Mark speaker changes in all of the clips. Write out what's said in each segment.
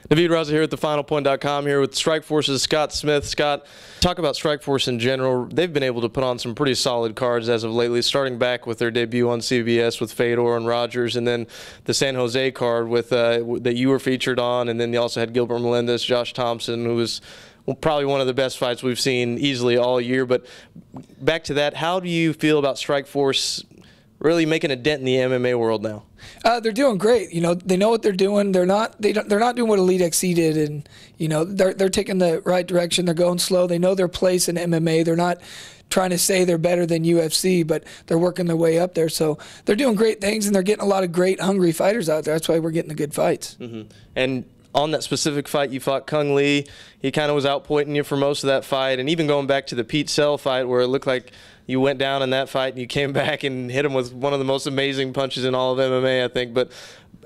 Speaker 1: Naveed Raza here at thefinalpoint.com here with Strikeforce's Scott Smith. Scott, talk about Strikeforce in general. They've been able to put on some pretty solid cards as of lately, starting back with their debut on CBS with Fedor and Rogers, and then the San Jose card with that you were featured on, and then you also had Gilbert Melendez, Josh Thompson, who was probably one of the best fights we've seen easily all year. But back to that, how do you feel about Strikeforce really making a dent in the MMA world now?
Speaker 2: They're doing great. You know, they know what they're doing. They're not doing what Elite XC did, and you know, they're taking the right direction. They're going slow. They know their place in MMA. They're not trying to say they're better than UFC, but they're working their way up there. So they're doing great things, and they're getting a lot of great, hungry fighters out there. That's why we're getting the good fights.
Speaker 1: Mm-hmm. And on that specific fight, you fought Kung Lee. He kind of was outpointing you for most of that fight, and even going back to the Pete Sell fight where it looked like you went down in that fight and you came back and hit him with one of the most amazing punches in all of MMA, I think. But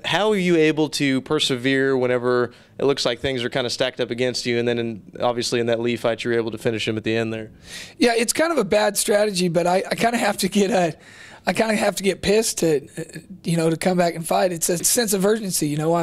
Speaker 1: how are you able to persevere whenever it looks like things are kind of stacked up against you, and then obviously in that Lee fight you're able to finish him at the end there? Yeah,
Speaker 2: it's kind of a bad strategy, but I kind of have to get pissed to come back and fight. It's a sense of urgency. You know,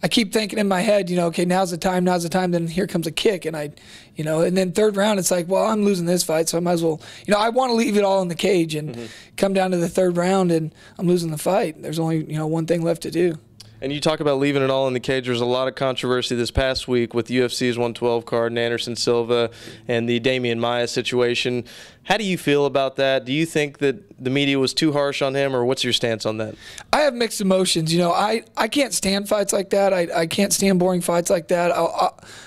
Speaker 2: I keep thinking in my head, you know, okay, now's the time. Then here comes a kick, and and then third round, it's like, well, I'm losing this fight, so I might as well, I want to leave it all in the cage and come down to the third round, and I'm losing the fight. There's only, one thing left to do.
Speaker 1: And you talk about leaving it all in the cage. There's a lot of controversy this past week with UFC's 112 card and Anderson Silva and the Damian Maia situation. How do you feel about that? Do you think that the media was too harsh on him, or what's your stance on that?
Speaker 2: I have mixed emotions. I can't stand fights like that. I can't stand boring fights like that.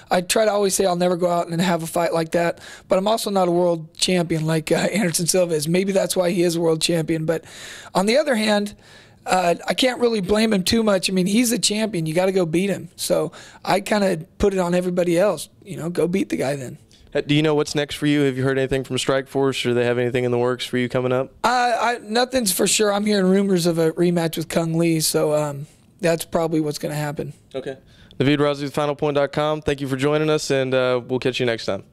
Speaker 2: I try to always say I'll never go out and have a fight like that, but I'm also not a world champion like Anderson Silva is. Maybe that's why he is a world champion. But on the other hand, I can't really blame him too much. I mean, he's a champion. You got to go beat him. So I kind of put it on everybody else. Go beat the guy then.
Speaker 1: Do you know what's next for you? Have you heard anything from Strikeforce, or do they have anything in the works for you coming up?
Speaker 2: Nothing's for sure. I'm hearing rumors of a rematch with Kung Lee, so that's probably what's going to happen.
Speaker 1: Okay. Naveed Raza, thefinalpoint.com. Thank you for joining us, and we'll catch you next time.